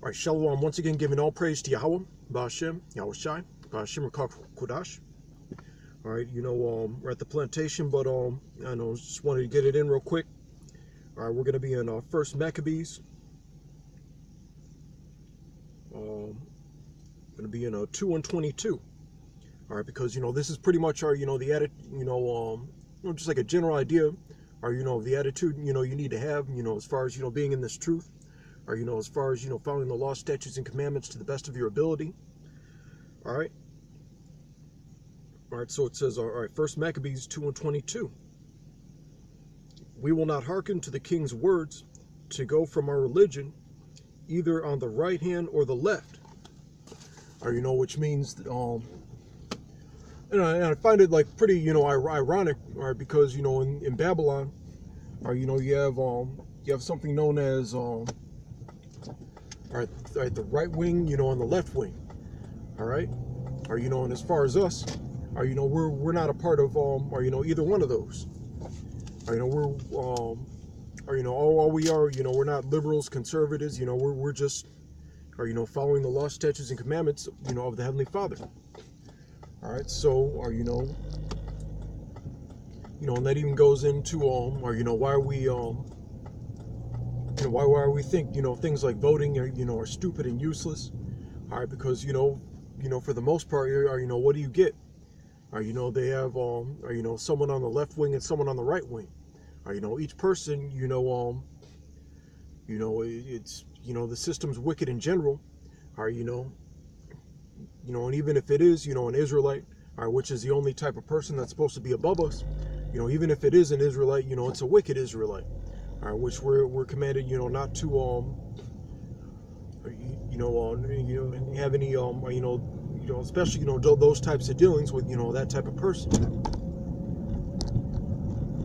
All right, Shalom. Once again, giving all praise to Yahweh, Ba'ashem, Yahweh Shai, Ba'ashem Rakak Kodash. All right, we're at the plantation, but I know, just wanted to get it in real quick. All right, we're going to be in First Maccabees. Going to be in 2:22. All right, because this is pretty much our the edit, just like a general idea, or the attitude you need to have, as far as being in this truth. Or as far as following the law, statutes, and commandments to the best of your ability. All right. So it says, all right, First Maccabees 2:22. We will not hearken to the king's words to go from our religion, either on the right hand or the left. Or which means and I find it like pretty ironic, all right, because in Babylon, or you have something known as All right, the right wing, and the left wing, all right, or and as far as us, or we're not a part of or either one of those, or we're or all we are, we're not liberals, conservatives, we're just, or following the law, statutes, and commandments, of the Heavenly Father. All right, so or and that even goes into or why are we why we think things like voting are stupid and useless. All right, because for the most part, what do you get? They have someone on the left wing and someone on the right wing. Each person it's the system's wicked in general. And even if it is an Israelite, which is the only type of person that's supposed to be above us, even if it is an Israelite, it's a wicked Israelite. Which we're commanded, not to have any especially those types of dealings with that type of person.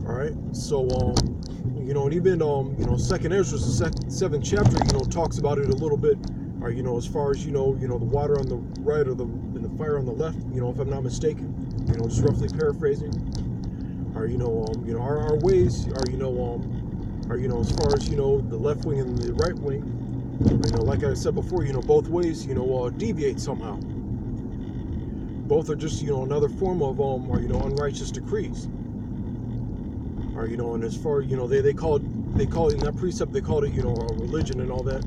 All right, so and even Second Ezra, the 7th chapter, talks about it a little bit. As far as the water on the right or and the fire on the left, if I'm not mistaken, just roughly paraphrasing. Our ways are as far as the left wing and the right wing, like I said before, both ways deviate somehow. Both are just another form of unrighteous decrees. And as far they call it in that precept, they called it a religion and all that.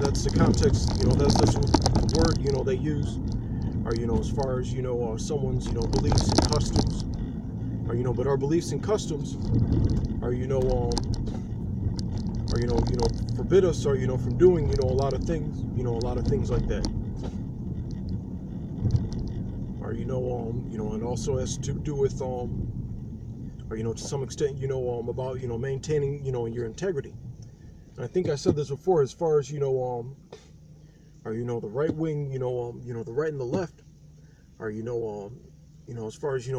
That's the context. That's the word they use. As far as someone's beliefs and customs. But our beliefs and customs are forbid us from doing a lot of things like that. And also has to do with to some extent about maintaining your integrity. And I think I said this before, as far as the right wing, the right and the left, as far as the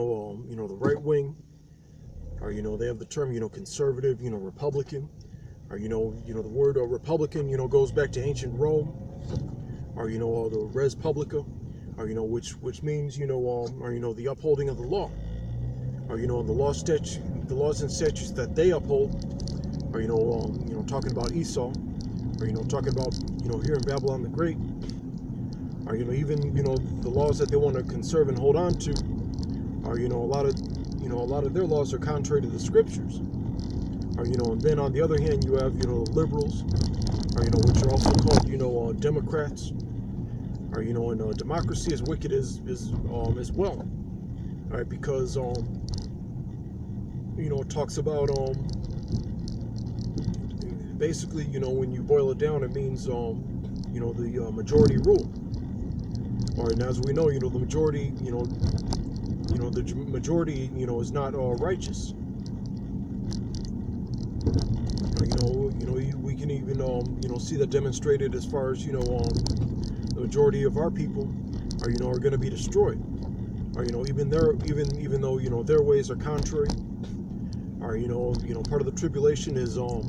right wing, or they have the term conservative, Republican, or the word Republican goes back to ancient Rome, or the res publica, or which means the upholding of the law, or the laws and statutes that they uphold, or talking about Esau, or talking about here in Babylon the Great, or even the laws that they want to conserve and hold on to, are a lot of their laws are contrary to the scriptures. And then on the other hand, you have liberals, which are also called Democrats, and democracy is wicked as well. All right, because it talks about basically when you boil it down, it means the majority rule. All right, and as we know, the majority the majority is not righteous. We can even see that demonstrated as far as the majority of our people are going to be destroyed. Even though their ways are contrary. Part of the tribulation is to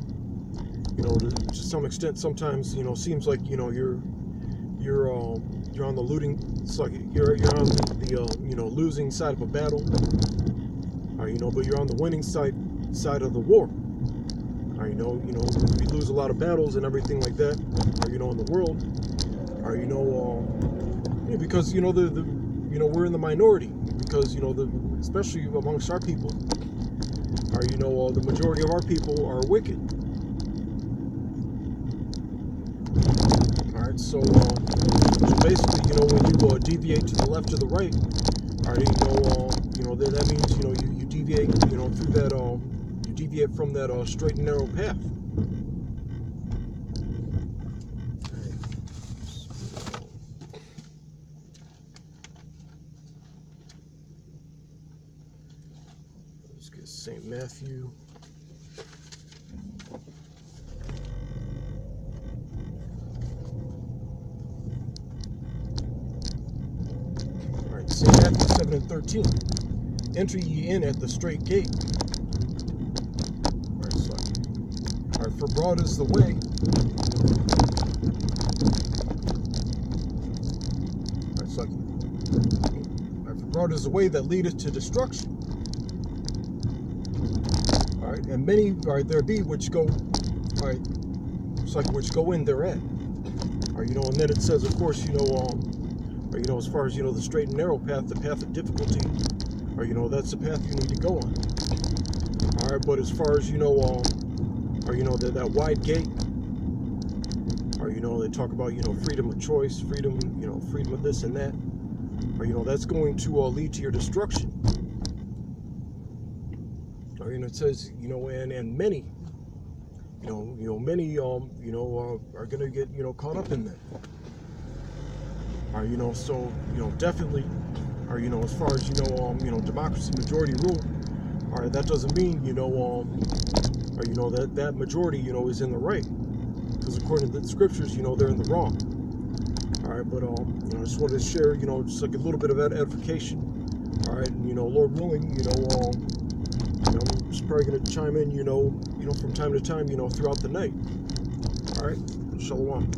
some extent sometimes seems like you're on the looting. It's like you're on the losing side of a battle. But you're on the winning side of the war. Or, we lose a lot of battles and everything like that, or, in the world, or, because, we're in the minority, because, especially amongst our people, or, the majority of our people are wicked. All right, so basically, when you deviate to the left or the right, all right, that means, you deviate, through that, you deviate from that straight and narrow path. Let's get St. Matthew. All right, St. Matthew 7:13. Enter ye in at the straight gate. All right, for broad is the way. For broad is the way that leadeth to destruction. All right, and many there be which go, which go in thereat. All right, and then it says, of course, as far as the straight and narrow path, the path of difficulty, or that's the path you need to go on. All right, but as far as that wide gate, or they talk about freedom of choice, freedom of this and that, or that's going to lead to your destruction. Or it says and many, many are gonna get caught up in that. Or so definitely, or as far as democracy, majority rule. All right, that doesn't mean or that majority is in the right, because according to the scriptures they're in the wrong. All right, but I just wanted to share just like a little bit of that edification. All right, and Lord willing, I'm just probably going to chime in from time to time throughout the night. All right, shalom.